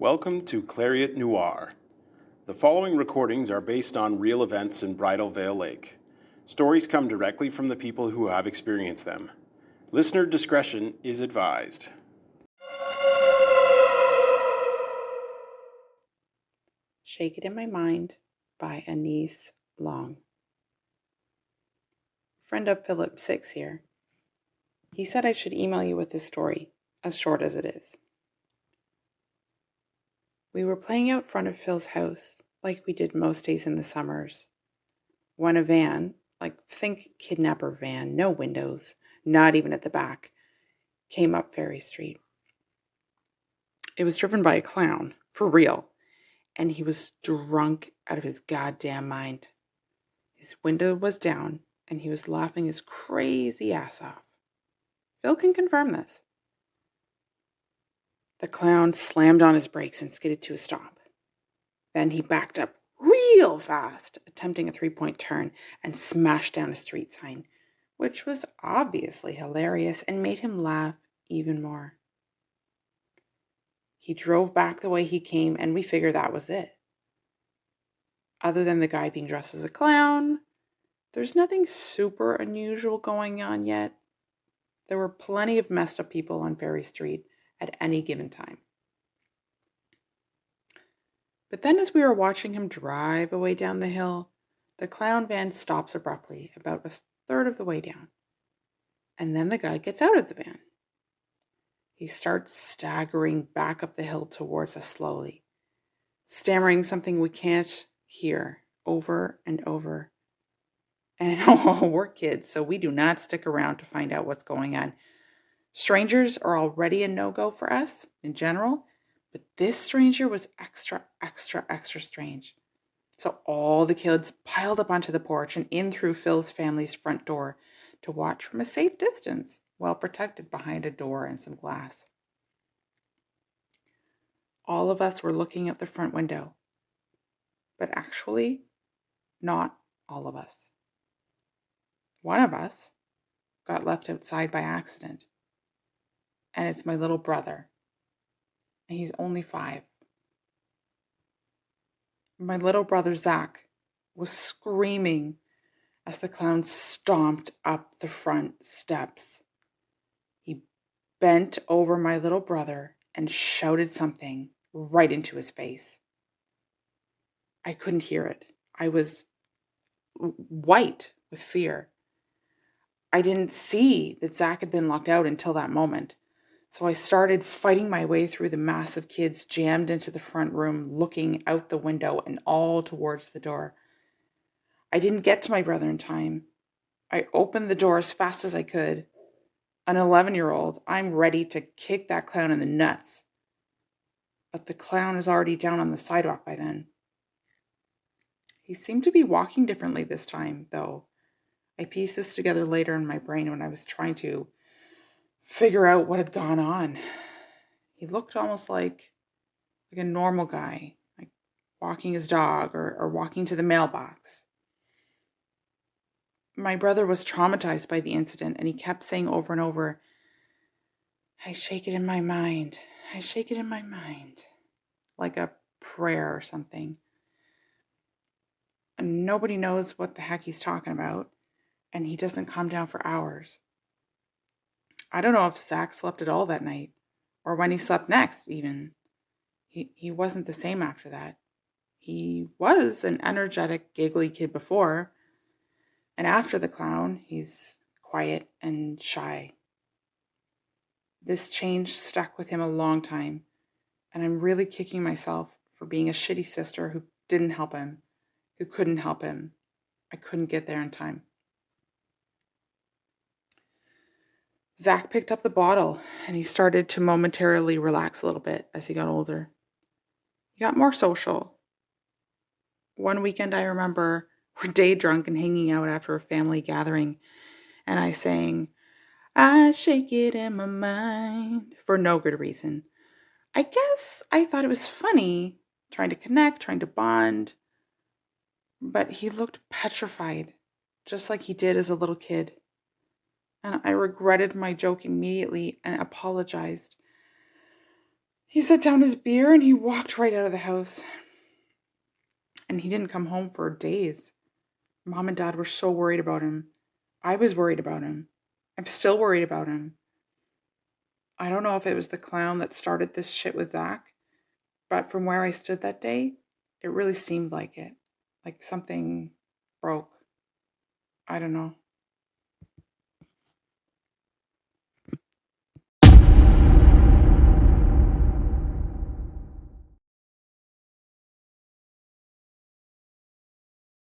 Welcome to Clariot Noir. The following recordings are based on real events in Bridal Veil Lake. Stories come directly from the people who have experienced them. Listener discretion is advised. Shake It in My Mind by Anise Long. Friend of Philip 6 here. He said I should email you with this story, as short as it is. We were playing out front of Phil's house, like we did most days in the summers, when a van, think kidnapper van, no windows, not even at the back, came up Ferry Street. It was driven by a clown, for real, and he was drunk out of his goddamn mind. His window was down, and he was laughing his crazy ass off. Phil can confirm this. The clown slammed on his brakes and skidded to a stop. Then he backed up real fast, attempting a 3-point turn, and smashed down a street sign, which was obviously hilarious and made him laugh even more. He drove back the way he came, and we figured that was it. Other than the guy being dressed as a clown, there's nothing super unusual going on yet. There were plenty of messed up people on Ferry Street at any given time. But then as we were watching him drive away down the hill, the clown van stops abruptly about a third of the way down. And then the guy gets out of the van. He starts staggering back up the hill towards us slowly, stammering something we can't hear over and over. And we're kids, so we do not stick around to find out what's going on. Strangers are already a no-go for us in general, but this stranger was extra strange. So all the kids piled up onto the porch and in through Phil's family's front door to watch from a safe distance, well protected behind a door and some glass. All of us were looking out the front window, but actually, not all of us. One of us got left outside by accident, and it's my little brother, and he's only 5. My little brother, Zach, was screaming as the clown stomped up the front steps. He bent over my little brother and shouted something right into his face. I couldn't hear it. I was white with fear. I didn't see that Zach had been locked out until that moment. So I started fighting my way through the mass of kids jammed into the front room, looking out the window and all towards the door. I didn't get to my brother in time. I opened the door as fast as I could. An 11-year-old, I'm ready to kick that clown in the nuts. But the clown is already down on the sidewalk by then. He seemed to be walking differently this time, though. I pieced this together later in my brain when I was trying to figure out what had gone on. He looked almost like a normal guy, like walking his dog or walking to the mailbox. My brother was traumatized by the incident, and he kept saying over and over, "I shake it in my mind. I shake it in my mind," like a prayer or something. And nobody knows what the heck he's talking about, and he doesn't calm down for hours. I don't know if Zach slept at all that night, or when he slept next, even. He wasn't the same after that. He was an energetic, giggly kid before, and after the clown, he's quiet and shy. This change stuck with him a long time, and I'm really kicking myself for being a shitty sister who didn't help him, who couldn't help him. I couldn't get there in time. Zach picked up the bottle, and he started to momentarily relax a little bit as he got older. He got more social. One weekend I remember we're day drunk and hanging out after a family gathering, and I sang, "I shake it in my mind," for no good reason. I guess I thought it was funny, trying to connect, trying to bond, but he looked petrified, just like he did as a little kid. And I regretted my joke immediately and apologized. He set down his beer and he walked right out of the house. And he didn't come home for days. Mom and Dad were so worried about him. I was worried about him. I'm still worried about him. I don't know if it was the clown that started this shit with Zach, but from where I stood that day, it really seemed like it. Like something broke. I don't know.